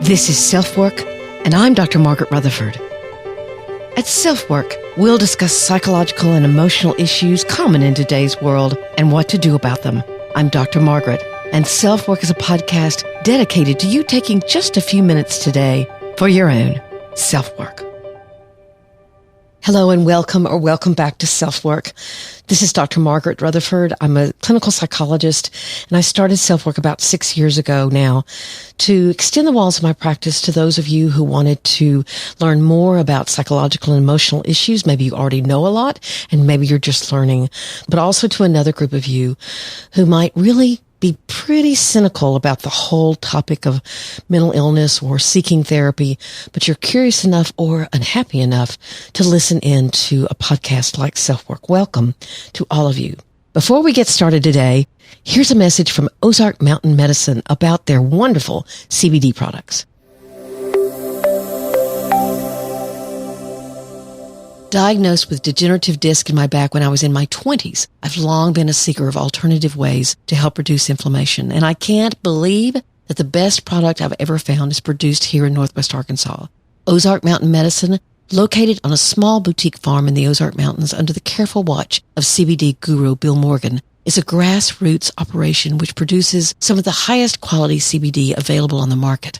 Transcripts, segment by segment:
This is Self-Work, and I'm Dr. Margaret Rutherford. At Self-Work, we'll discuss psychological and emotional issues common in today's world and what to do about them. I'm Dr. Margaret, and Self-Work is a podcast dedicated to you taking just a few minutes today for your own self-work. Hello and welcome back to Self-Work. This is Dr. Margaret Rutherford. I'm a clinical psychologist, and I started Self-Work about 6 years ago now to extend the walls of my practice to those of you who wanted to learn more about psychological and emotional issues. Maybe you already know a lot, and maybe you're just learning, but also to another group of you who might really be pretty cynical about the whole topic of mental illness or seeking therapy, but you're curious enough or unhappy enough to listen in to a podcast like Self-Work. Welcome to all of you. Before we get started today, here's a message from Ozark Mountain Medicine about their wonderful CBD products. Diagnosed with degenerative disc in my back when I was in my 20s, I've long been a seeker of alternative ways to help reduce inflammation. And I can't believe that the best product I've ever found is produced here in Northwest Arkansas. Ozark Mountain Medicine, located on a small boutique farm in the Ozark Mountains under the careful watch of CBD guru Bill Morgan, is a grassroots operation which produces some of the highest quality CBD available on the market.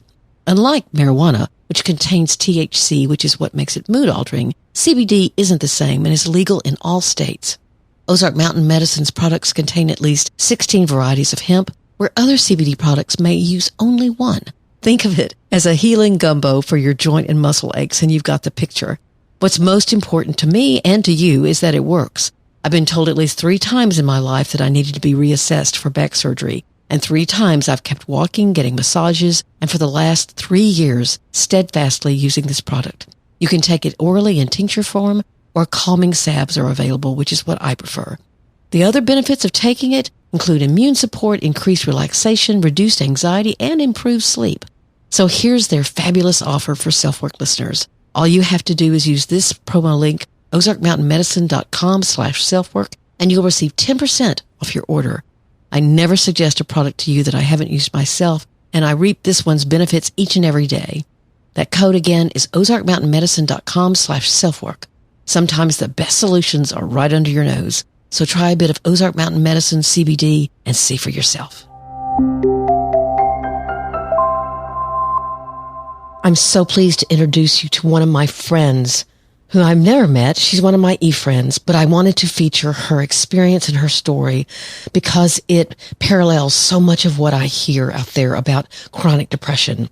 Unlike marijuana, which contains THC, which is what makes it mood-altering, CBD isn't the same and is legal in all states. Ozark Mountain Medicine's products contain at least 16 varieties of hemp, where other CBD products may use only one. Think of it as a healing gumbo for your joint and muscle aches, and you've got the picture. What's most important to me and to you is that it works. I've been told at least 3 times in my life that I needed to be reassessed for back surgery. And 3 times I've kept walking, getting massages, and for the last 3 years, steadfastly using this product. You can take it orally in tincture form, or calming salves are available, which is what I prefer. The other benefits of taking it include immune support, increased relaxation, reduced anxiety, and improved sleep. So here's their fabulous offer for Self-Work listeners. All you have to do is use this promo link, ozarkmountainmedicine.com/selfwork, and you'll receive 10% off your order. I never suggest a product to you that I haven't used myself, and I reap this one's benefits each and every day. That code again is ozarkmountainmedicine.com/selfwork. Sometimes the best solutions are right under your nose. So try a bit of Ozark Mountain Medicine CBD and see for yourself. I'm so pleased to introduce you to one of my friends who I've never met. She's one of my e-friends, but I wanted to feature her experience and her story because it parallels so much of what I hear out there about chronic depression.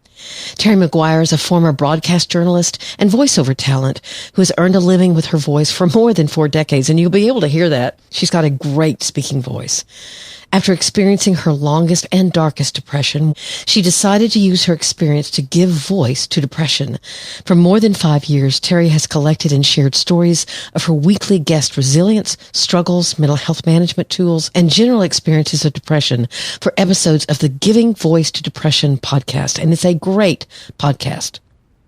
Terry McGuire is a former broadcast journalist and voiceover talent who has earned a living with her voice for more than 4 decades, and you'll be able to hear that. She's got a great speaking voice. After experiencing her longest and darkest depression, she decided to use her experience to give voice to depression. For more than 5 years, Terry has collected and shared stories of her weekly guest resilience, struggles, mental health management tools, and general experiences of depression for episodes of the Giving Voice to Depression podcast. And it's a great podcast.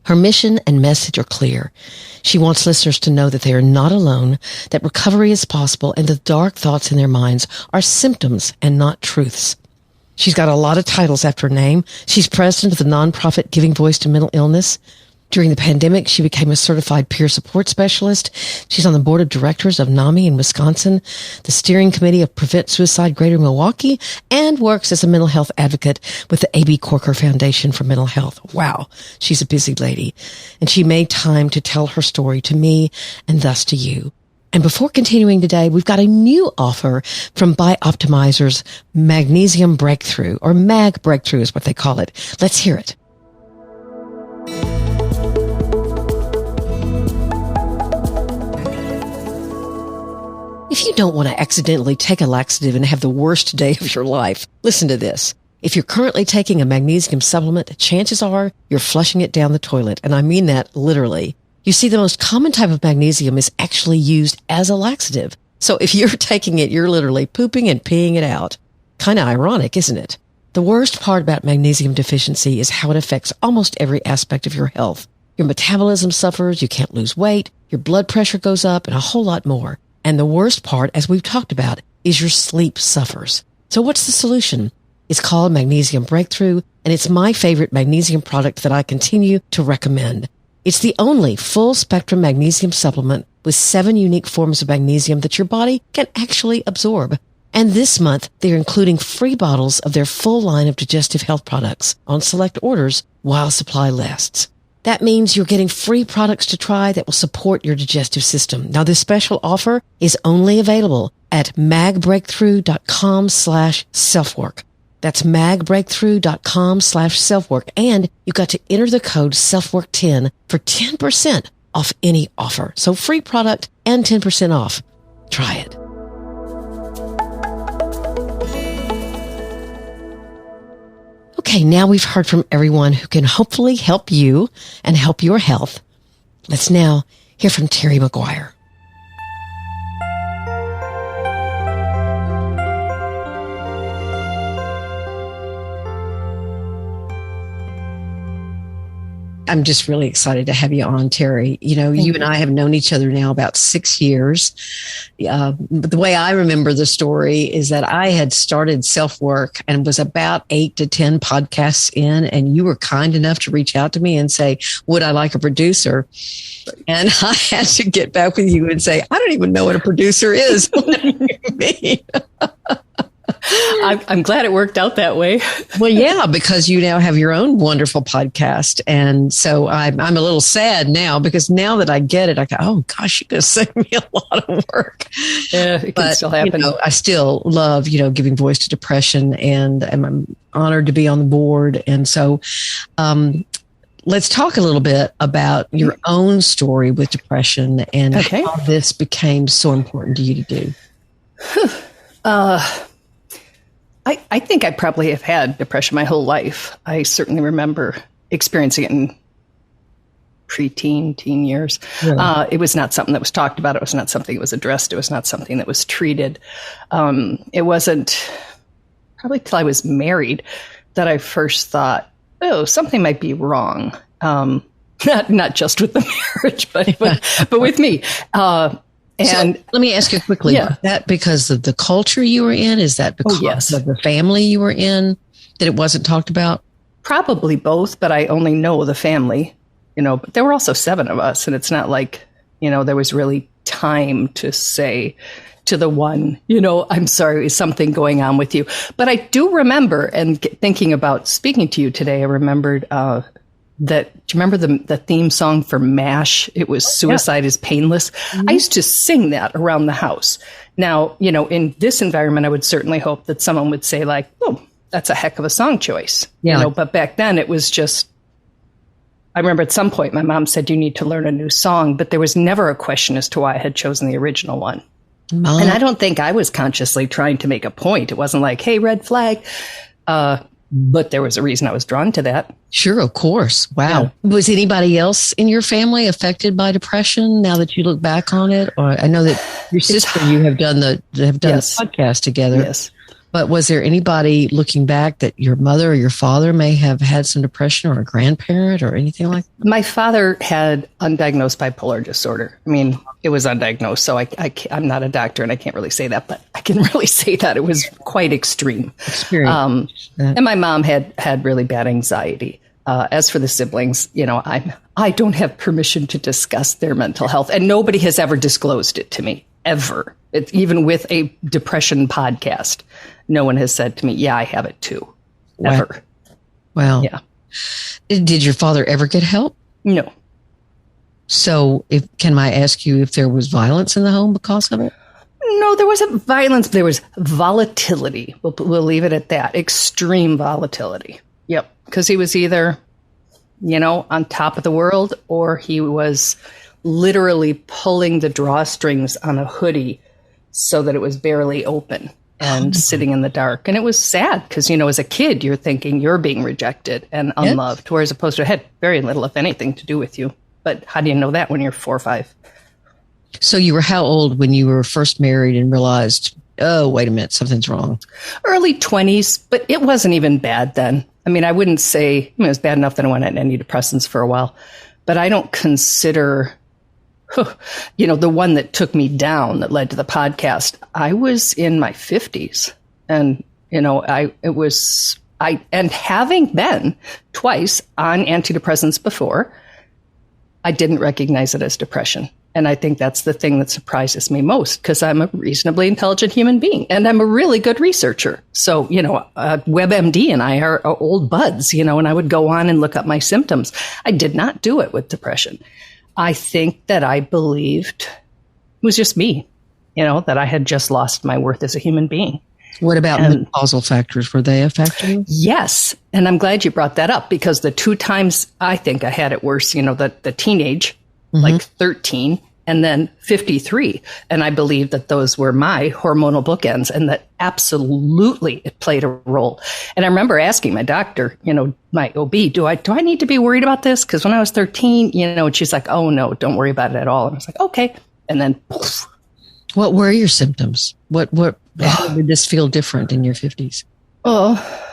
Her mission and message are clear. She wants listeners to know that they are not alone, that recovery is possible, and the dark thoughts in their minds are symptoms and not truths. She's got a lot of titles after her name. She's president of the nonprofit Giving Voice to Mental Illness. During the pandemic, she became a certified peer support specialist. She's on the board of directors of NAMI in Wisconsin, the steering committee of Prevent Suicide Greater Milwaukee, and works as a mental health advocate with the A.B. Corker Foundation for Mental Health. Wow, she's a busy lady. And she made time to tell her story to me and thus to you. And before continuing today, we've got a new offer from Bioptimizer's Magnesium Breakthrough, or MAG Breakthrough is what they call it. Let's hear it. If you don't want to accidentally take a laxative and have the worst day of your life, listen to this. If you're currently taking a magnesium supplement, chances are you're flushing it down the toilet, and I mean that literally. You see, the most common type of magnesium is actually used as a laxative. So if you're taking it, you're literally pooping and peeing it out. Kind of ironic, isn't it? The worst part about magnesium deficiency is how it affects almost every aspect of your health. Your metabolism suffers, you can't lose weight, your blood pressure goes up, and a whole lot more. And the worst part, as we've talked about, is your sleep suffers. So what's the solution? It's called Magnesium Breakthrough, and it's my favorite magnesium product that I continue to recommend. It's the only full-spectrum magnesium supplement with 7 unique forms of magnesium that your body can actually absorb. And this month, they're including free bottles of their full line of digestive health products on select orders while supply lasts. That means you're getting free products to try that will support your digestive system. Now, this special offer is only available at magbreakthrough.com/selfwork. That's magbreakthrough.com/selfwork. And you got to enter the code selfwork10 for 10% off any offer. So free product and 10% off. Try it. Okay, now we've heard from everyone who can hopefully help you and help your health. Let's now hear from Terry McGuire. I'm just really excited to have you on, Terry. You know, you and I have known each other now about 6 years. But the way I remember the story is that I had started self-work and was about 8 to 10 podcasts in, and you were kind enough to reach out to me and say, would I like a producer? And I had to get back with you and say, I don't even know what a producer is. What do you mean? I'm glad it worked out that way. Well, yeah, because you now have your own wonderful podcast. And so I'm a little sad now because now that I get it, I go, oh, gosh, you're going to save me a lot of work. Yeah, it can still happen. You know, I still love, giving voice to depression, and I'm honored to be on the board. And so let's talk a little bit about your own story with depression and how this became so important to you to do. I think I probably have had depression my whole life. I certainly remember experiencing it in teen years. Really? It was not something that was talked about. It was not something that was addressed. It was not something that was treated. It wasn't probably till I was married that I first thought, oh, something might be wrong. Not just with the marriage, but with me. And so let me ask you quickly, is that because of the culture you were in? Is that because of the family you were in that it wasn't talked about? Probably both, but I only know the family, but there were also 7 of us. And it's not like, there was really time to say to the one, I'm sorry, is something going on with you? But I do remember, and thinking about speaking to you today, I remembered do you remember the theme song for MASH? It was Suicide is Painless. Mm-hmm. I used to sing that around the house. Now, in this environment, I would certainly hope that someone would say like, oh, that's a heck of a song choice. Yeah. But back then it was just, I remember at some point my mom said, you need to learn a new song, but there was never a question as to why I had chosen the original one. Mom. And I don't think I was consciously trying to make a point. It wasn't like, hey, red flag. But there was a reason I was drawn to that. Sure, of course. Wow. Yeah. Was anybody else in your family affected by depression now that you look back on it? Or I know that your sister, you have done the podcast together. Yes. But was there anybody looking back that your mother or your father may have had some depression, or a grandparent or anything like that? My father had undiagnosed bipolar disorder. I mean, it was undiagnosed, so I'm not a doctor and I can't really say that, but I can really say that it was quite extreme. And my mom had really bad anxiety. As for the siblings, I don't have permission to discuss their mental health, and nobody has ever disclosed it to me, ever. Even with a depression podcast, no one has said to me, yeah, I have it too. Ever. Wow. Yeah. Did your father ever get help? No. So can I ask you if there was violence in the home because of it? No, there wasn't violence. There was volatility. We'll leave it at that. Extreme volatility. Yep. Because he was either, on top of the world, or he was literally pulling the drawstrings on a hoodie so that it was barely open and sitting in the dark. And it was sad because, as a kid, you're thinking you're being rejected and unloved, whereas opposed to it had very little, if anything, to do with you. But how do you know that when you're 4 or 5? So you were how old when you were first married and realized, oh, wait a minute, something's wrong? Early 20s, but it wasn't even bad then. I mean, I wouldn't say it was bad enough that I went on antidepressants for a while, but I don't consider, the one that took me down that led to the podcast. I was in my 50s and And having been twice on antidepressants before, I didn't recognize it as depression. And I think that's the thing that surprises me most, because I'm a reasonably intelligent human being and I'm a really good researcher. So, WebMD and I are old buds, and I would go on and look up my symptoms. I did not do it with depression. I think that I believed it was just me, that I had just lost my worth as a human being. What about menopausal factors? Were they a factor? Yes. And I'm glad you brought that up, because the 2 times I think I had it worse, the teenage, like 13 and then 53. And I believe that those were my hormonal bookends, and that absolutely it played a role. And I remember asking my doctor, my OB, do I need to be worried about this? Because when I was 13, and she's like, oh no, don't worry about it at all. And I was like, okay. And then poof. What were your symptoms? How did this feel different in your 50s? Oh,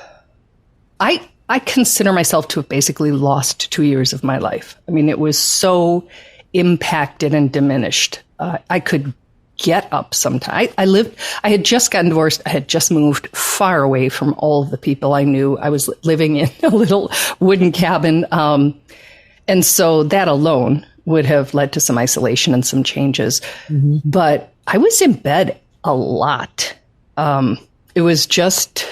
I consider myself to have basically lost 2 years of my life. I mean, it was so impacted and diminished. I could get up sometimes. I had just gotten divorced. I had just moved far away from all of the people I knew. I was living in a little wooden cabin. And so that alone would have led to some isolation and some changes. Mm-hmm. But I was in bed a lot. It was just,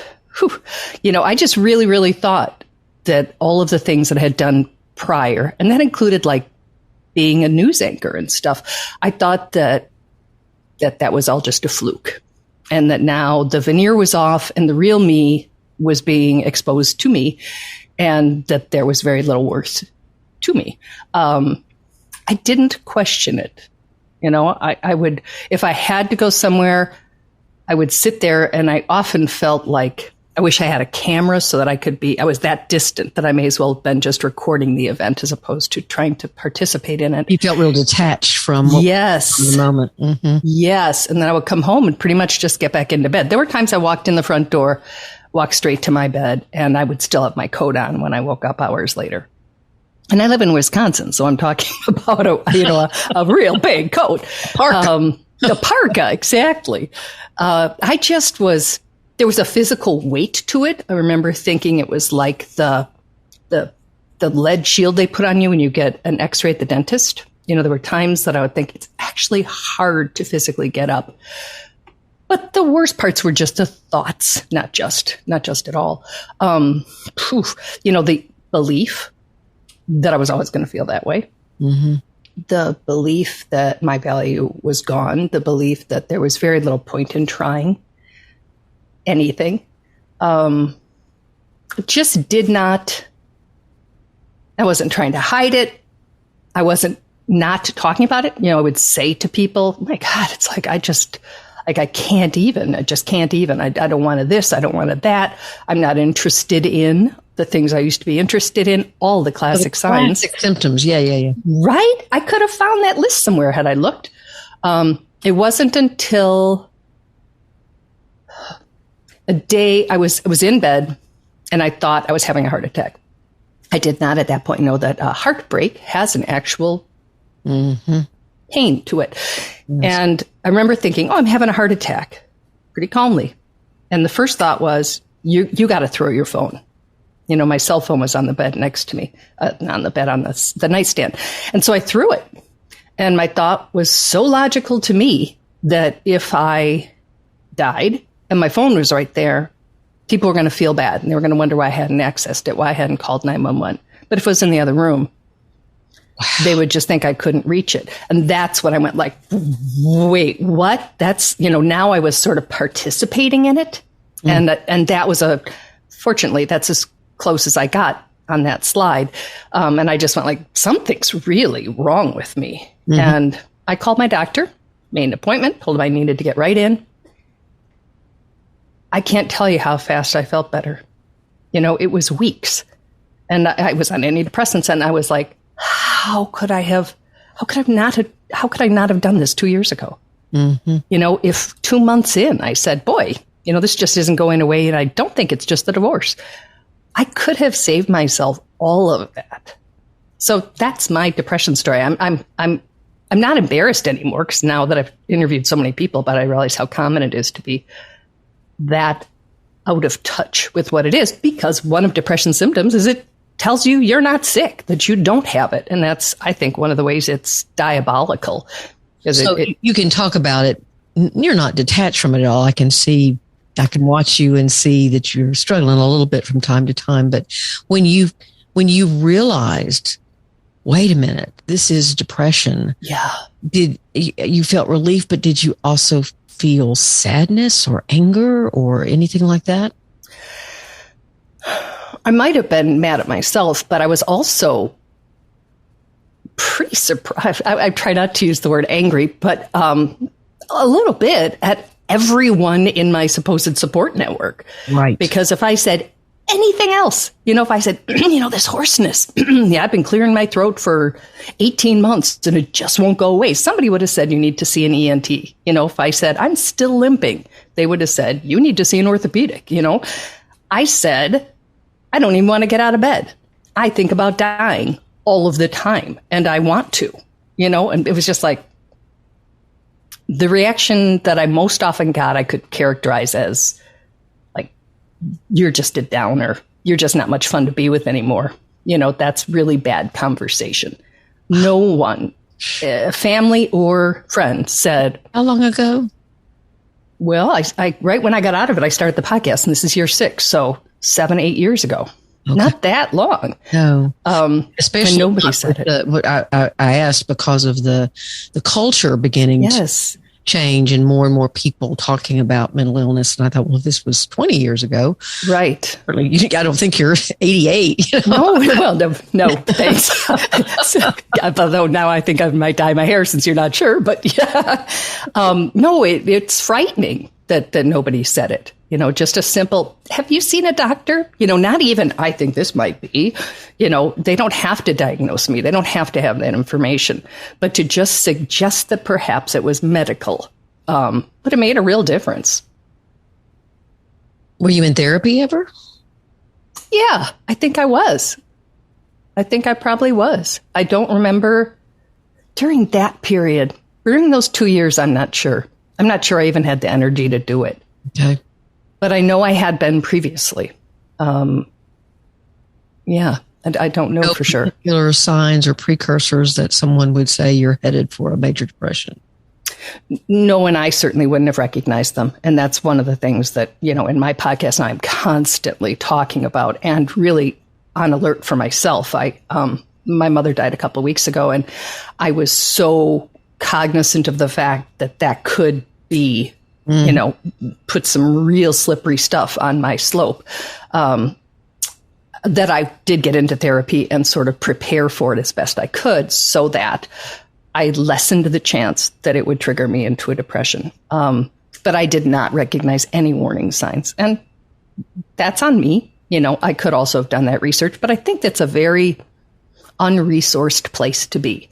I just really, really thought that all of the things that I had done prior, and that included like being a news anchor and stuff, I thought that was all just a fluke, and that now the veneer was off and the real me was being exposed to me, and that there was very little worth to me. I didn't question it. I would, if I had to go somewhere, I would sit there, and I often felt like I wish I had a camera so that I was that distant that I may as well have been just recording the event as opposed to trying to participate in it. You felt real detached from the moment. Mm-hmm. Yes. And then I would come home and pretty much just get back into bed. There were times I walked in the front door, walked straight to my bed, and I would still have my coat on when I woke up hours later. And I live in Wisconsin, so I'm talking about a real big coat. Parka. The parka, exactly. There was a physical weight to it. I remember thinking it was like the lead shield they put on you when you get an x-ray at the dentist. There were times that I would think it's actually hard to physically get up. But the worst parts were just the thoughts, not just at all. The belief that I was always going to feel that way. Mm-hmm. The belief that my value was gone. The belief that there was very little point in trying anything. Just did not. I wasn't trying to hide it. I wasn't not talking about it. I would say to people, my God, it's like, I just can't even. I don't want this. I don't want that. I'm not interested in the things I used to be interested in. All the classic signs. Classic symptoms. Yeah. Right? I could have found that list somewhere had I looked. It wasn't until a day I was in bed and I thought I was having a heart attack. I did not at that point know that heartbreak has an actual pain to it. Yes. And I remember thinking, I'm having a heart attack, pretty calmly. And the first thought was, you got to throw your phone. My cell phone was on the bed next to me, not on the bed, on the nightstand. And so I threw it. And my thought was so logical to me that if I died and my phone was right there, people were going to feel bad. And they were going to wonder why I hadn't accessed it, why I hadn't called 911. But if it was in the other room, they would just think I couldn't reach it. And that's when I went like, wait, what? That's, now I was sort of participating in it. Mm. And that was fortunately, that's as close as I got on that slide. And I just went like, something's really wrong with me. Mm-hmm. And I called my doctor, made an appointment, told him I needed to get right in. I can't tell you how fast I felt better. It was weeks. And I was on antidepressants, and I was like, how could I not have done this 2 years ago? Mm-hmm. If 2 months in, I said, boy, this just isn't going away, and I don't think it's just the divorce. I could have saved myself all of that. So that's my depression story. I'm not embarrassed anymore, because now that I've interviewed so many people, but I realize how common it is to be that out of touch with what it is, because one of depression symptoms is it tells you you're not sick, that you don't have it. And that's, I think, one of the ways it's diabolical. So you can talk about it. You're not detached from it at all. I can watch you and see that you're struggling a little bit from time to time. But when you realized, wait a minute, this is depression. Yeah. Did you felt relief, but did you also feel sadness or anger or anything like that? I might have been mad at myself, but I was also pretty surprised. I try not to use the word angry, but a little bit at everyone in my supposed support network. Right. Because if I said anything else, if I said, this hoarseness, yeah, I've been clearing my throat for 18 months and it just won't go away. Somebody would have said, you need to see an ENT. If I said, I'm still limping, they would have said, you need to see an orthopedic. I said, I don't even want to get out of bed. I think about dying all of the time and I want to, and it was just like the reaction that I most often got, I could characterize as like, you're just a downer. You're just not much fun to be with anymore. That's really bad conversation. No one, family or friend said. How long ago? Well, I right when I got out of it, I started the podcast and this is year 6. So 7-8 years ago. Okay. Not that long. No. Especially nobody said it. I asked because of the culture beginning to change and more people talking about mental illness. And I thought, well, this was 20 years ago. Right. I don't think you're 88. No, thanks. Although now I think I might dye my hair since you're not sure. But yeah, no, it's frightening that nobody said it. Just a simple, have you seen a doctor? Not even, I think this might be, they don't have to diagnose me. They don't have to have that information. But to just suggest that perhaps it was medical, but it made a real difference. Were you in therapy ever? Yeah, I think I was. I think I probably was. I don't remember during that period. During those 2 years, I'm not sure. I'm not sure I even had the energy to do it. Okay. But I know I had been previously. Yeah, and I don't know for sure. Particular signs or precursors that someone would say you're headed for a major depression? No, and I certainly wouldn't have recognized them. And that's one of the things that, in my podcast, I'm constantly talking about and really on alert for myself. My mother died a couple of weeks ago, and I was so cognizant of the fact that could be put some real slippery stuff on my slope, that I did get into therapy and sort of prepare for it as best I could so that I lessened the chance that it would trigger me into a depression. But I did not recognize any warning signs. And that's on me. I could also have done that research, but I think that's a very unresourced place to be.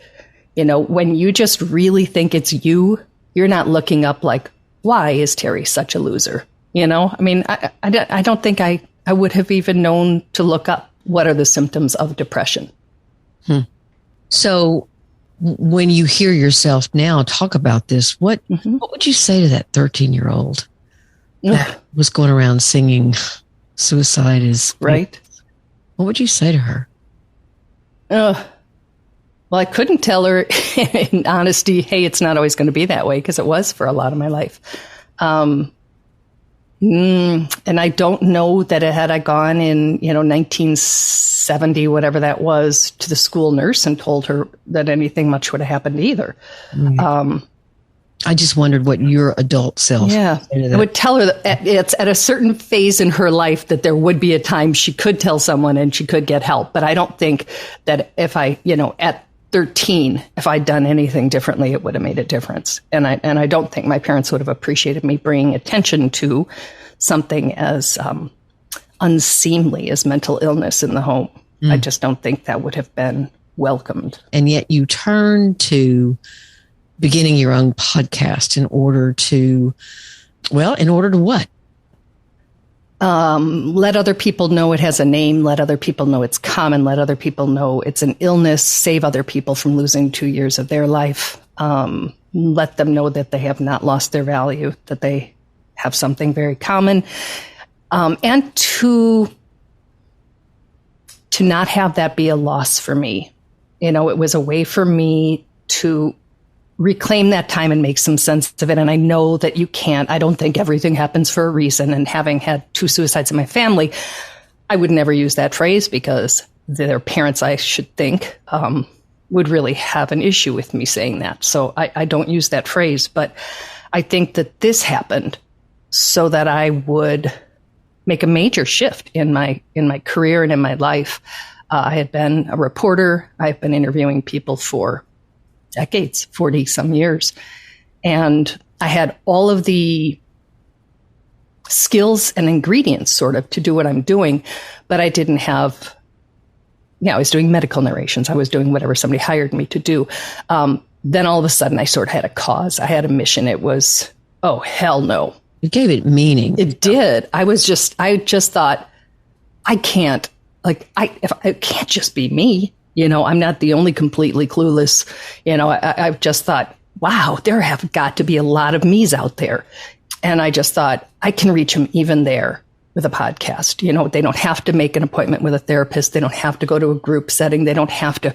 When you just really think it's you're not looking up like, why is Terry such a loser? I mean, I don't think I would have even known to look up what are the symptoms of depression. So when you hear yourself now talk about this, what would you say to that 13-year-old that was going around singing suicide is right? What would you say to her? Well, I couldn't tell her in honesty, hey, it's not always going to be that way, because it was for a lot of my life. And I don't know that had I gone in, 1970, whatever that was, to the school nurse and told her that anything much would have happened either. I just wondered what your adult self. Yeah, I would tell her that it's at a certain phase in her life that there would be a time she could tell someone and she could get help. But I don't think that if I, at 13, if I'd done anything differently, it would have made a difference. And I don't think my parents would have appreciated me bringing attention to something as unseemly as mental illness in the home. I just don't think that would have been welcomed. And yet you turned to beginning your own podcast in order to what? Let other people know it has a name. Let other people know it's common. Let other people know it's an illness. Save other people from losing 2 years of their life. Let them know that they have not lost their value, that they have something very common. And to not have that be a loss for me. It was a way for me to reclaim that time and make some sense of it. And I know that you can't. I don't think everything happens for a reason. And having had 2 suicides in my family, I would never use that phrase because their parents, I should think, would really have an issue with me saying that. So I don't use that phrase. But I think that this happened so that I would make a major shift in my career and in my life. I had been a reporter. I've been interviewing people for decades, 40 some years. And I had all of the skills and ingredients sort of to do what I'm doing, but I didn't have, I was doing medical narrations. I was doing whatever somebody hired me to do. Then all of a sudden I sort of had a cause. I had a mission. It was, oh, hell no. It gave it meaning. It did. I just thought, I can't, it can't just be me. I'm not the only completely clueless. I just thought, wow, there have got to be a lot of me's out there. And I just thought I can reach them even there with a podcast. They don't have to make an appointment with a therapist. They don't have to go to a group setting. They don't have to,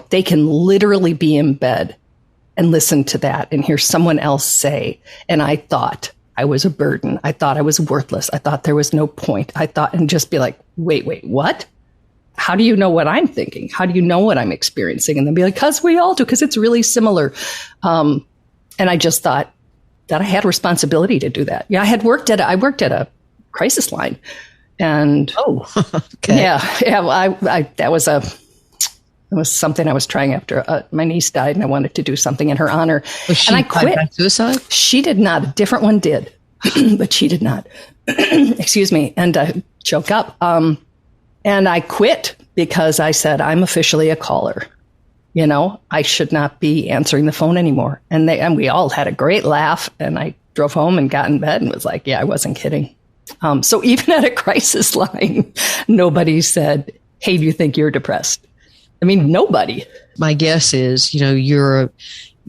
they can literally be in bed and listen to that and hear someone else say. And I thought I was a burden. I thought I was worthless. I thought there was no point. I thought, and just be like, wait, what? How do you know what I'm thinking? How do you know what I'm experiencing? And then be like, because we all do, because it's really similar. And I just thought that I had a responsibility to do that. Yeah, I worked at a crisis line, and okay. That was something I was trying after my niece died, and I wanted to do something in her honor. And I quit. By suicide? She did not. A different one did, but she did not. Excuse me, and I choke up. And I quit because I said, I'm officially a caller. I should not be answering the phone anymore. And we all had a great laugh. And I drove home and got in bed and was like, yeah, I wasn't kidding. So even at a crisis line, nobody said, hey, do you think you're depressed? I mean, nobody. My guess is, you're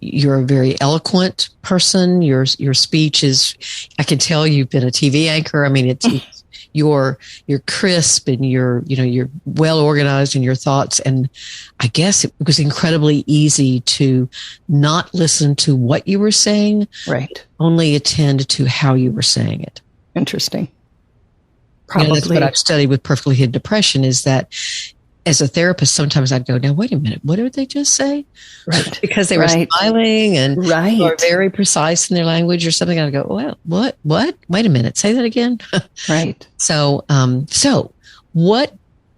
a very eloquent person. Your speech is, I can tell you've been a TV anchor. I mean, it's you're crisp and you're well organized in your thoughts. And I guess it was incredibly easy to not listen to what you were saying, right? Only attend to how you were saying it. Interesting. Probably. That's what I've studied with perfectly hidden depression, is that as a therapist, sometimes I'd go, now, wait a minute, what did they just say? Right. Because they were smiling and were very precise in their language or something. I'd go, well, what? Wait a minute, say that again. Right. So what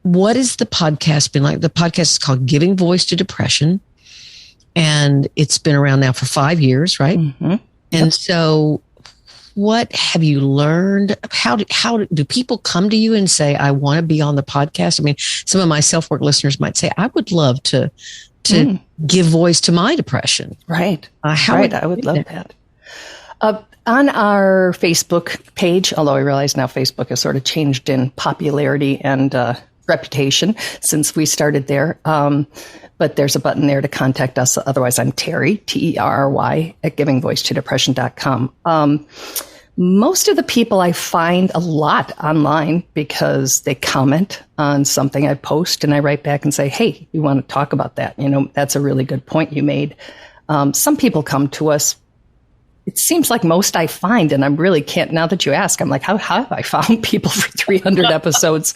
has the podcast been like? The podcast is called Giving Voice to Depression, and it's been around now for 5 years, right? Mm-hmm. And so what have you learned? How do people come to you and say, I want to be on the podcast? I mean, some of my self-work listeners might say, I would love to give voice to my depression. Right. I would love that. On our Facebook page, although I realize now Facebook has sort of changed in popularity and reputation since we started there. But there's a button there to contact us. Otherwise, I'm Terry, Terry, at givingvoicetodepression.com. Most of the people I find a lot online because they comment on something I post, and I write back and say, hey, you want to talk about that? That's a really good point you made. Some people come to us. It seems like most I find, and I really can't, now that you ask, I'm like, how have I found people for 300 episodes?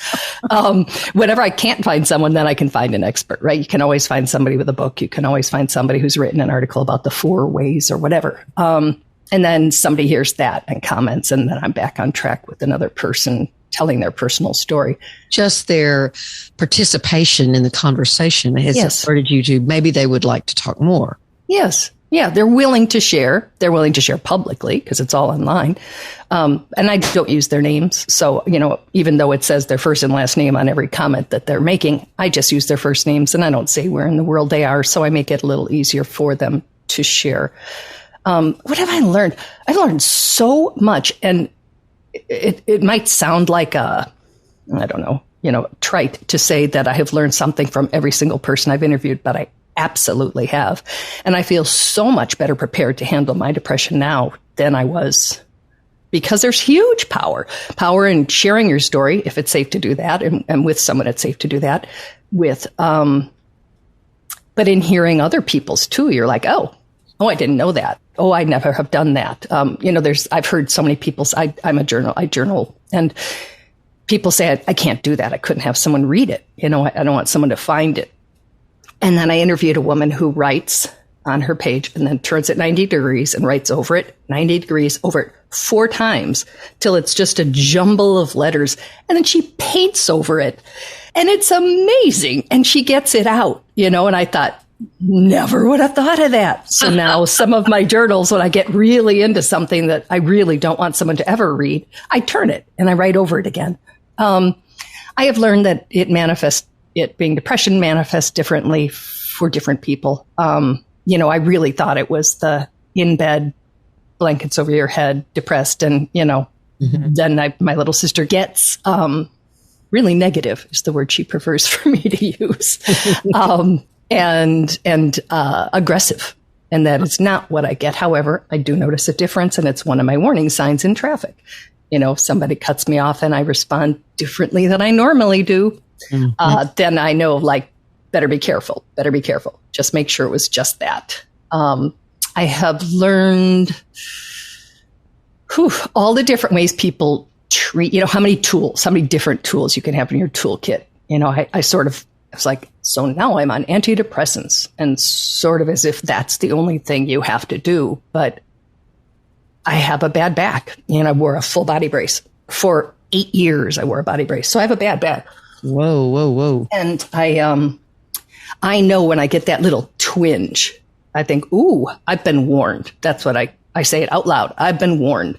Whenever I can't find someone, then I can find an expert, right? You can always find somebody with a book. You can always find somebody who's written an article about the 4 ways or whatever. And then somebody hears that and comments, and then I'm back on track with another person telling their personal story. Just their participation in the conversation has alerted you to maybe they would like to talk more. Yes. Yeah, they're willing to share. They're willing to share publicly because it's all online. And I don't use their names. So, even though it says their first and last name on every comment that they're making, I just use their first names and I don't say where in the world they are. So I make it a little easier for them to share. What have I learned? I've learned so much. And it might sound like trite to say that I have learned something from every single person I've interviewed, but I absolutely have. And I feel so much better prepared to handle my depression now than I was because there's huge power in sharing your story, if it's safe to do that, and with someone it's safe to do that with, but in hearing other people's too, you're like, oh, I didn't know that. Oh, I never have done that. I've heard so many people say, I journal, and people say, I can't do that. I couldn't have someone read it. I don't want someone to find it. And then I interviewed a woman who writes on her page and then turns it 90 degrees and writes over it, 90 degrees over it 4 times till it's just a jumble of letters. And then she paints over it. And it's amazing. And she gets it out, and I thought, never would have thought of that. So now some of my journals, when I get really into something that I really don't want someone to ever read, I turn it and I write over it again. I have learned that it being depression manifests differently for different people. I really thought it was the in bed, blankets over your head, depressed. And, then my little sister gets, really negative is the word she prefers for me to use. And aggressive. And that is not what I get. However, I do notice a difference, and it's one of my warning signs in traffic. If somebody cuts me off and I respond differently than I normally do, then I know, better be careful. Just make sure it was just that. I have learned all the different ways people treat, how many different tools you can have in your toolkit. I was like, so now I'm on antidepressants, and sort of as if that's the only thing you have to do. But I have a bad back, and I wore a full body brace for 8 years. I wore a body brace. So I have a bad back. Whoa. And I know when I get that little twinge, I think, ooh, I've been warned. That's what I say it out loud. I've been warned.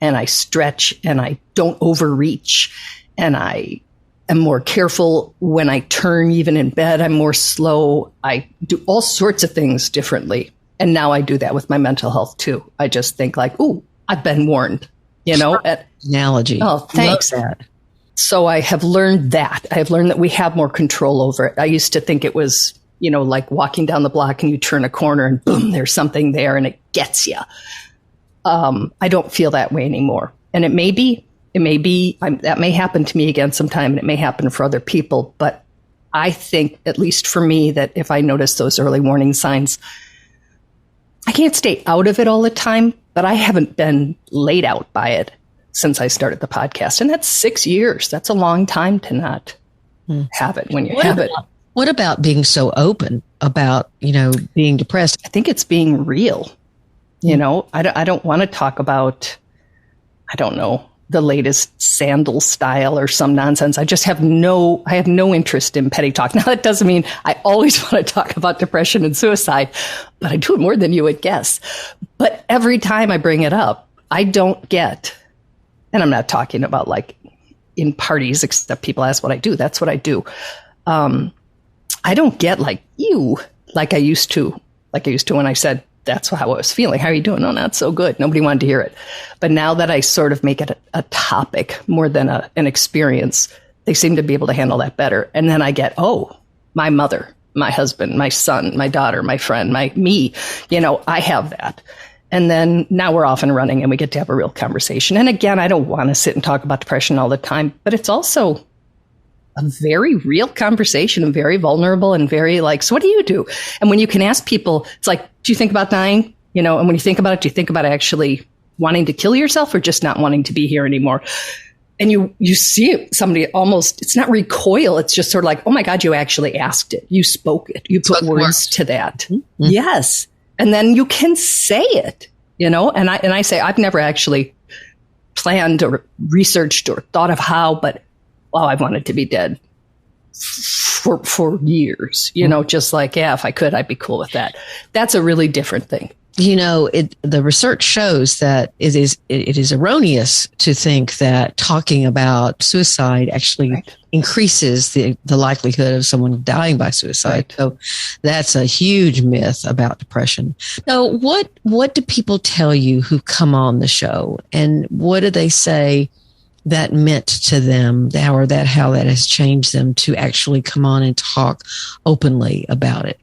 And I stretch and I don't overreach. And I am more careful when I turn, even in bed. I'm more slow. I do all sorts of things differently. And now I do that with my mental health too. I just think ooh, I've been warned, Analogy. Oh, thanks. Love that. So I have learned that. I have learned that we have more control over it. I used to think it was, like walking down the block and you turn a corner and boom, there's something there and it gets you. I don't feel that way anymore. And it may be, that may happen to me again sometime, and it may happen for other people. But I think, at least for me, that if I notice those early warning signs, I can't stay out of it all the time, but I haven't been laid out by it since I started the podcast. And that's 6 years. That's a long time to not have it when you have it. What about being so open about, being depressed? I think it's being real. I don't want to talk about, I don't know, the latest sandal style or some nonsense. I have no interest in petty talk. Now, that doesn't mean I always want to talk about depression and suicide, but I do it more than you would guess. But every time I bring it up, I don't get, and I'm not talking about in parties, except people ask what I do. That's what I do. I don't get you, like I used to when I said, that's how I was feeling. How are you doing? Oh, not so good. Nobody wanted to hear it. But now that I sort of make it a topic more than an experience, they seem to be able to handle that better. And then I get, oh, my mother, my husband, my son, my daughter, my friend, me, I have that. And then now we're off and running and we get to have a real conversation. And again, I don't want to sit and talk about depression all the time, but it's also a very real conversation and very vulnerable and very so what do you do? And when you can ask people, it's do you think about dying? And when you think about it, do you think about actually wanting to kill yourself or just not wanting to be here anymore? And you see somebody almost, it's not recoil. It's just sort of oh my God, you actually asked it. You spoke it. You put words to that. Mm-hmm. Yes. And then you can say it, and I say, I've never actually planned or researched or thought of how, but I've wanted to be dead for years, just if I could, I'd be cool with that. That's a really different thing. The research shows that it is erroneous to think that talking about suicide actually increases the likelihood of someone dying by suicide. Right. So that's a huge myth about depression. So what do people tell you who come on the show, and what do they say that meant to them, how that has changed them to actually come on and talk openly about it?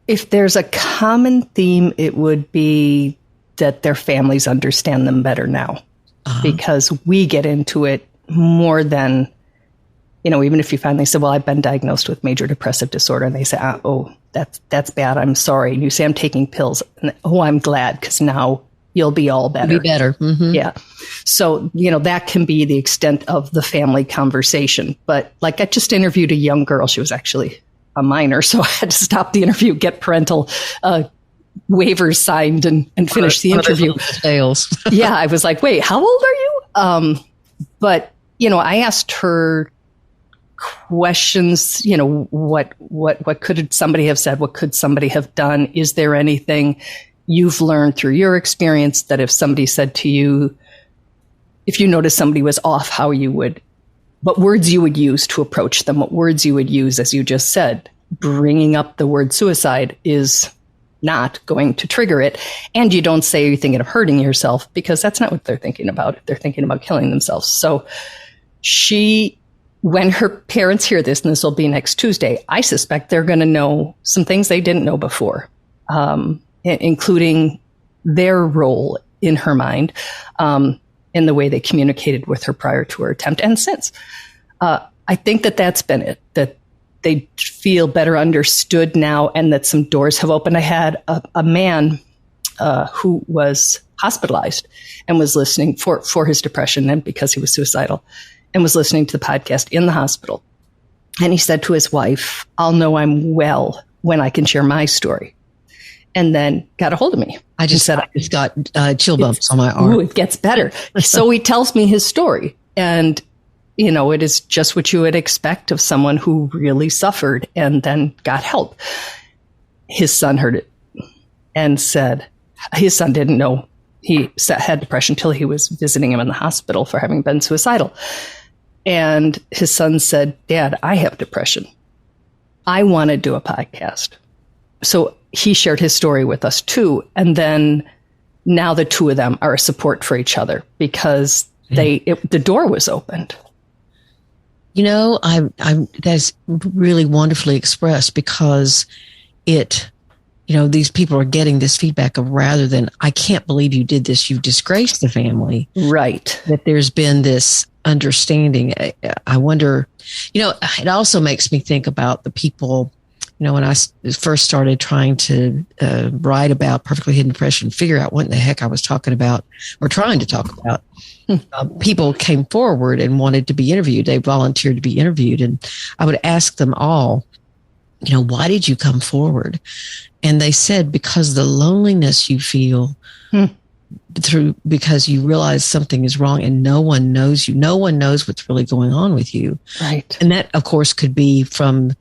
If there's a common theme, it would be that their families understand them better now, because we get into it more than, even if you finally say, well, I've been diagnosed with major depressive disorder, and they say, oh, that's bad. I'm sorry. And you say, I'm taking pills. And, oh, I'm glad, because now you'll be all better. Be better. Mm-hmm. Yeah. So, that can be the extent of the family conversation. But like, I just interviewed a young girl. She was actually a minor, so I had to stop the interview, get parental waivers signed, and finish the interview. Yeah, I was like, wait, how old are you? But I asked her questions. What could somebody have said? What could somebody have done? Is there anything you've learned through your experience that if somebody said to you, if you noticed somebody was off, what words you would use to approach them, what words you would use, as you just said, bringing up the word suicide is not going to trigger it. And you don't say you're thinking of hurting yourself, because that's not what they're thinking about. They're thinking about killing themselves. So when her parents hear this, and this will be next Tuesday, I suspect they're going to know some things they didn't know before, including their role in her mind, in the way they communicated with her prior to her attempt and since. I think that's been it, that they feel better understood now, and that some doors have opened. I had a man who was hospitalized and was listening for his depression, and because he was suicidal, and was listening to the podcast in the hospital. And he said to his wife, I'll know I'm well when I can share my story. And then got a hold of me. I just got chill bumps on my arm. Ooh, it gets better. So he tells me his story. And, it is just what you would expect of someone who really suffered and then got help. His son heard it and said his son didn't know he had depression until he was visiting him in the hospital for having been suicidal. And his son said, Dad, I have depression. I want to do a podcast. So he shared his story with us too. And then now the two of them are a support for each other, because the door was opened. That's really wonderfully expressed, because these people are getting this feedback of, rather than, I can't believe you did this, you disgraced the family. Right. That there's been this understanding. I wonder, it also makes me think about the people, when I first started trying to write about perfectly hidden depression, figure out what in the heck I was talking about or trying to talk about. People came forward and wanted to be interviewed. They volunteered to be interviewed. And I would ask them all, why did you come forward? And they said, because the loneliness you feel because you realize something is wrong and no one knows you. No one knows what's really going on with you. Right. And that, of course, could be from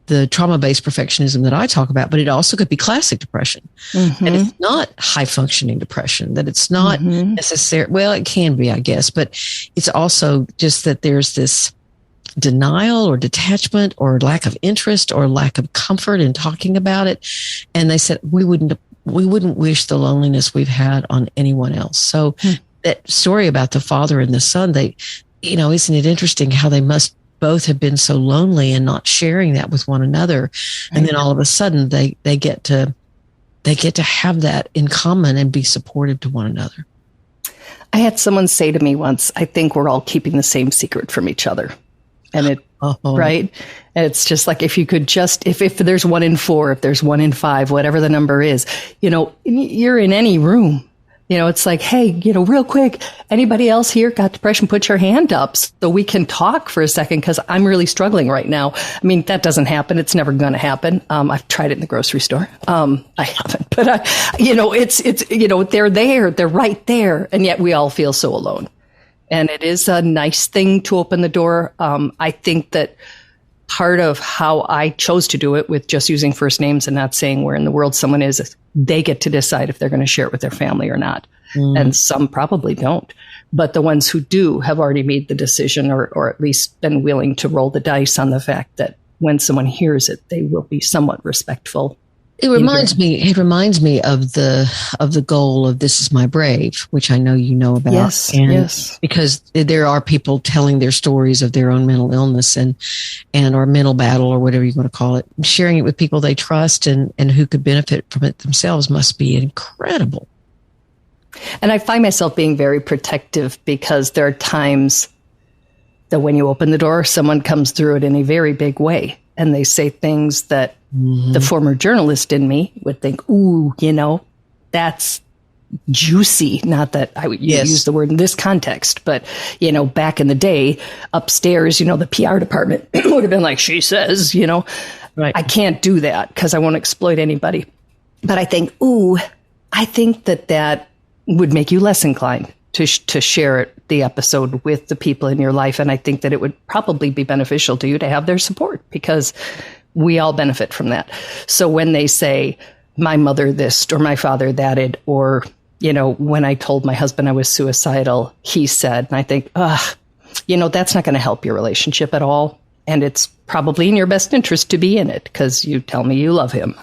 the trauma-based perfectionism that I talk about, but it also could be classic depression. Mm-hmm. And it's not high-functioning depression, that it's not necessary. Well, it can be, I guess, but it's also just that there's this denial or detachment or lack of interest or lack of comfort in talking about it. And they said, we wouldn't wish the loneliness we've had on anyone else. So that story about the father and the son, isn't it interesting how they must both have been so lonely and not sharing that with one another. Right. And then all of a sudden they get to have that in common and be supportive to one another. I had someone say to me once, I think we're all keeping the same secret from each other. And right. And it's just like, if you could just, if there's 1 in 4, if there's 1 in 5, whatever the number is, you're in any room. It's like, hey, real quick, anybody else here got depression? Put your hand up so we can talk for a second, because I'm really struggling right now. I mean, that doesn't happen. It's never going to happen. I've tried it in the grocery store. I haven't, but they're there, they're right there. And yet we all feel so alone. And it is a nice thing to open the door. I think that part of how I chose to do it with just using first names and not saying where in the world someone is, they get to decide if they're going to share it with their family or not. And some probably don't. But the ones who do have already made the decision, or at least been willing to roll the dice on the fact that when someone hears it, they will be somewhat respectful. It reminds me of the goal of This Is My Brave, which I know you know about. Yes. Because there are people telling their stories of their own mental illness and or mental battle, or whatever you want to call it. Sharing it with people they trust and who could benefit from it themselves must be incredible. And I find myself being very protective because there are times that when you open the door, someone comes through it in a very big way. And they say things that the former journalist in me would think, ooh, that's juicy. Not that I would use the word in this context, but, back in the day, upstairs, the PR department would have been like, she says, right. I can't do that because I won't exploit anybody. But I think, I think that would make you less inclined to share the episode with the people in your life. And I think that it would probably be beneficial to you to have their support because we all benefit from that. So when they say my mother this or my father thatted, or, when I told my husband I was suicidal, he said, and I think, that's not going to help your relationship at all. And it's probably in your best interest to be in it because you tell me you love him.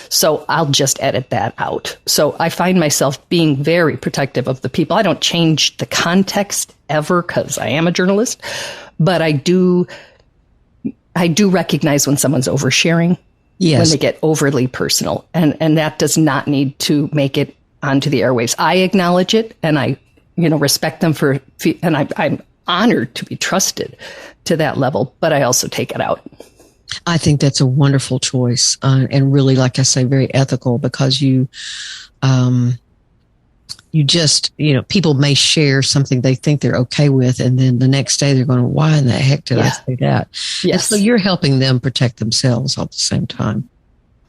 So I'll just edit that out. So I find myself being very protective of the people. I don't change the context ever because I am a journalist, but I do recognize when someone's oversharing, when they get overly personal, and that does not need to make it onto the airwaves. I acknowledge it and I, respect them and I'm honored to be trusted to that level, but I also take it out. I think that's a wonderful choice, and really, like I say, very ethical because you just, people may share something they think they're okay with, and then the next day they're going, why in the heck did I say that? Yes. And so you're helping them protect themselves all at the same time.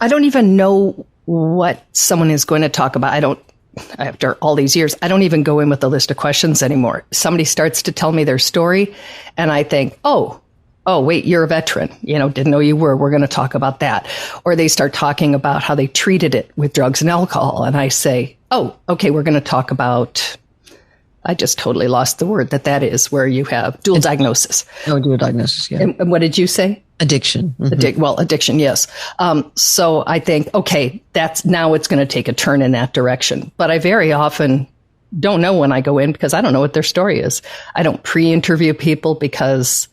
I don't even know what someone is going to talk about. After all these years, I don't even go in with a list of questions anymore. Somebody starts to tell me their story and I think, oh, wait, you're a veteran. Didn't know you were. We're going to talk about that. Or they start talking about how they treated it with drugs and alcohol. And I say, oh, okay, we're going to talk about, I just totally lost the word that is where you have dual diagnosis. Oh, dual diagnosis, yeah. And what did you say? Addiction. Mm-hmm. Addiction, yes. So I think, okay, now it's going to take a turn in that direction. But I very often don't know when I go in because I don't know what their story is. I don't pre-interview people because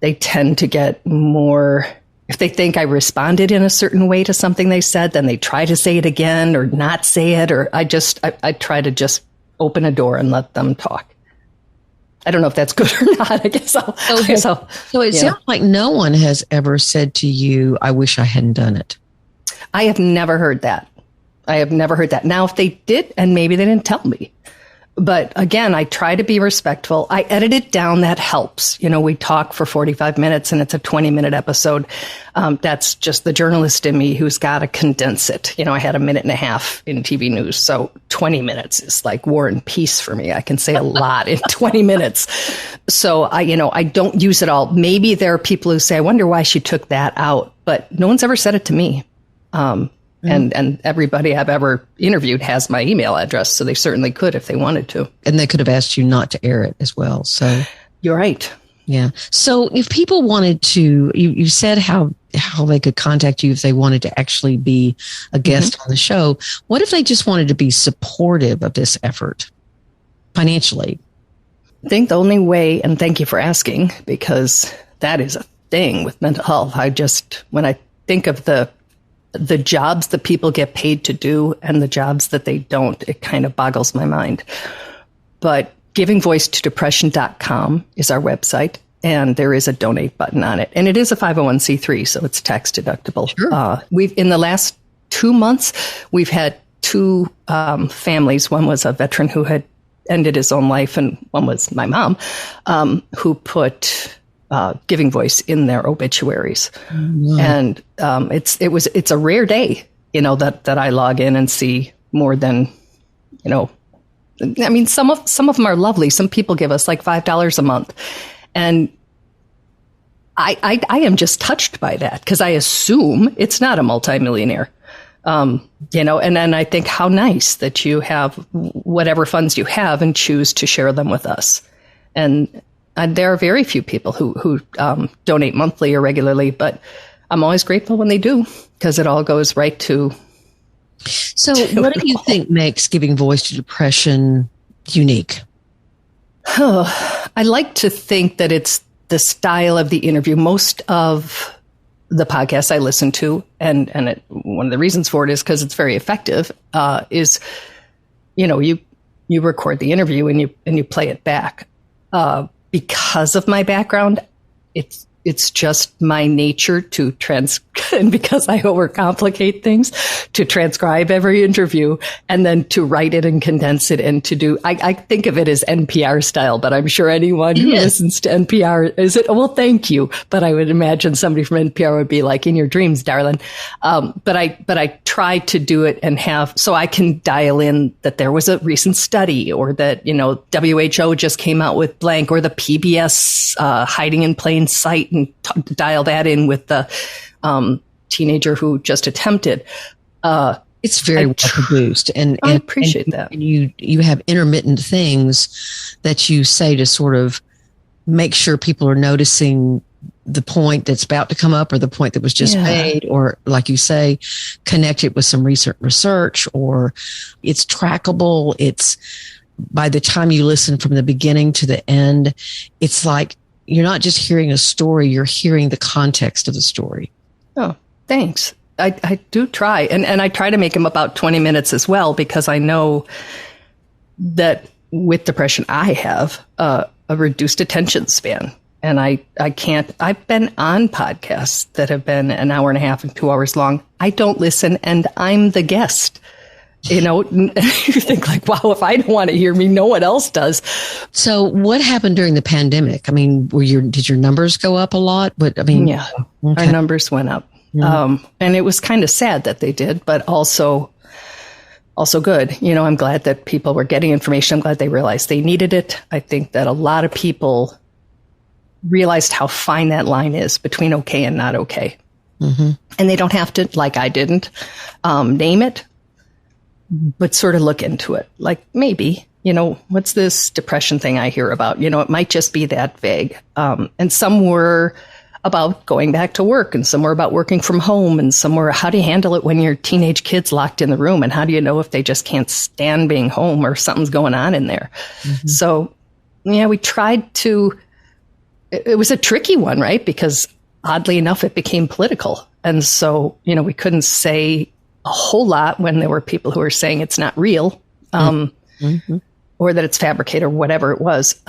they tend to get more, if they think I responded in a certain way to something they said, then they try to say it again or not say it. Or I try to just open a door and let them talk. I don't know if that's good or not. I guess so. So it sounds like no one has ever said to you, I wish I hadn't done it. I have never heard that. Now, if they did, and maybe they didn't tell me. But again, I try to be respectful. I edit it down. That helps. We talk for 45 minutes and it's a 20-minute episode. That's just the journalist in me who's got to condense it. I had a minute and a half in TV news. So 20 minutes is like War and Peace for me. I can say a lot in 20 minutes. So I don't use it all. Maybe there are people who say, I wonder why she took that out, but no one's ever said it to me. And everybody I've ever interviewed has my email address, so they certainly could if they wanted to. And they could have asked you not to air it as well. So you're right. Yeah. So if people wanted to, you said how they could contact you if they wanted to actually be a guest on the show. What if they just wanted to be supportive of this effort financially? I think the only way, and thank you for asking, because that is a thing with mental health. When I think of the jobs that people get paid to do and the jobs that they don't, it kind of boggles my mind. But givingvoicetodepression.com is our website, and there is a donate button on it. And it is a 501c3, so it's tax deductible. Sure. In the last 2 months, we've had two families. One was a veteran who had ended his own life, and one was my mom, who put Giving Voice in their obituaries. Mm-hmm. And it's a rare day, that I log in and see more than, I mean, some of them are lovely. Some people give us like $5 a month. And I am just touched by that because I assume it's not a multimillionaire. And then I think how nice that you have whatever funds you have and choose to share them with us. And there are very few people who donate monthly or regularly, but I'm always grateful when they do because it all goes right to. So what do you think makes Giving Voice to Depression unique? I like to think that it's the style of the interview. Most of the podcasts I listen to, and one of the reasons for it is because it's very effective, is you record the interview and you play it back. Because of my background, it's just my nature to and because I overcomplicate things, to transcribe every interview and then to write it and condense it and to do, I think of it as NPR style, but I'm sure anyone who listens to NPR well, thank you. But I would imagine somebody from NPR would be like, in your dreams, darling. But I try to do it and so I can dial in that there was a recent study, or that, WHO just came out with blank, or the PBS, hiding in plain sight, and dial that in with the teenager who just attempted. It's very well produced, and I appreciate that. And you have intermittent things that you say to sort of make sure people are noticing the point that's about to come up, or the point that was just made, or, like you say, connect it with some recent research, or it's trackable. It's, by the time you listen from the beginning to the end, it's like you're not just hearing a story, you're hearing the context of the story. Oh, thanks. I do try. And I try to make them about 20 minutes as well, because I know that with depression, I have a reduced attention span. And I can't, I've been on podcasts that have been an hour and a half and 2 hours long. I don't listen, and I'm the guest. You think like, wow, if I don't want to hear me, no one else does. So what happened during the pandemic? I mean, did your numbers go up a lot? But I mean, yeah, okay. Our numbers went up. And it was kind of sad that they did, but also good. I'm glad that people were getting information. I'm glad they realized they needed it. I think that a lot of people realized how fine that line is between okay and not okay. Mm-hmm. And they don't have to, like I didn't, name it, but sort of look into it. Like, maybe, what's this depression thing I hear about? It might just be that vague. And some were about going back to work, and some were about working from home, and some were, how do you handle it when your teenage kid's locked in the room? And how do you know if they just can't stand being home, or something's going on in there? Mm-hmm. So, we tried to, it was a tricky one, right? Because oddly enough, it became political. And so, we couldn't say a whole lot when there were people who were saying it's not real, or that it's fabricated, or whatever it was.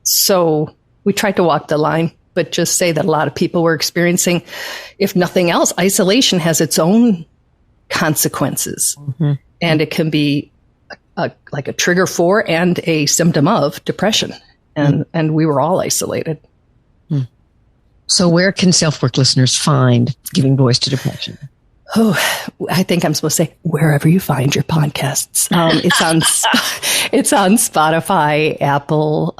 So we tried to walk the line, but just say that a lot of people were experiencing, if nothing else, isolation has its own consequences. Mm-hmm. And it can be like a trigger for and a symptom of depression. And we were all isolated. So where can Self-Work listeners find Giving Voice to Depression? Oh, I think I'm supposed to say wherever you find your podcasts. It's on Spotify, Apple.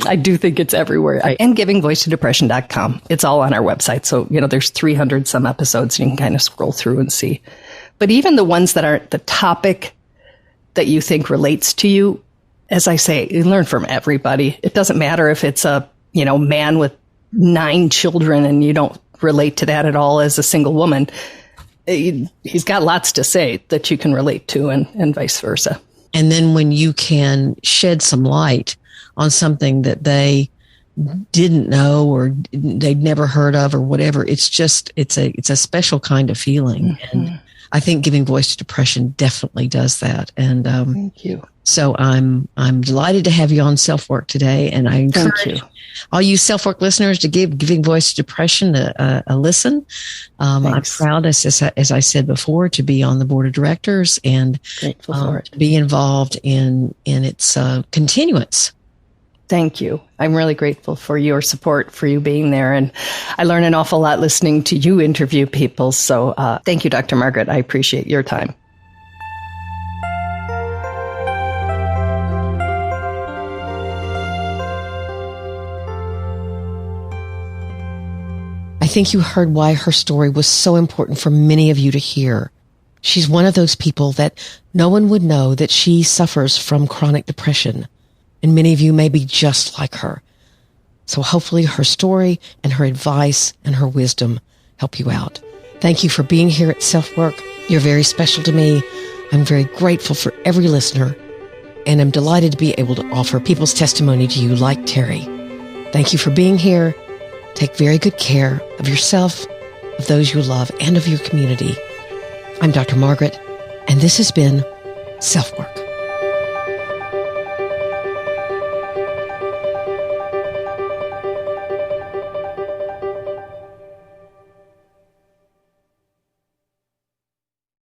I do think it's everywhere. Right. And givingvoicetodepression.com. It's all on our website. So, there's 300 some episodes, and you can kind of scroll through and see. But even the ones that aren't the topic that you think relates to you, as I say, you learn from everybody. It doesn't matter if it's a, man with 9 children and you don't relate to that at all as a single woman. He's got lots to say that you can relate to, and vice versa. And then when you can shed some light on something that they didn't know, or they'd never heard of, or whatever, it's a special kind of feeling. Mm-hmm. And I think Giving Voice to Depression definitely does that. And thank you. So I'm delighted to have you on Self-Work today, and I encourage all you Self-Work listeners to give Giving Voice to Depression a listen. I'm proud, as I said before, to be on the board of directors, and grateful for it. To be involved in its continuance. Thank you. I'm really grateful for your support, for you being there. And I learn an awful lot listening to you interview people. So thank you, Dr. Margaret. I appreciate your time. I think you heard why her story was so important for many of you to hear. She's one of those people that no one would know that she suffers from chronic depression. And many of you may be just like her. So hopefully her story and her advice and her wisdom help you out. Thank you for being here at Self-Work. You're very special to me. I'm very grateful for every listener. And I'm delighted to be able to offer people's testimony to you like Terry. Thank you for being here. Take very good care of yourself, of those you love, and of your community. I'm Dr. Margaret, and this has been self-work.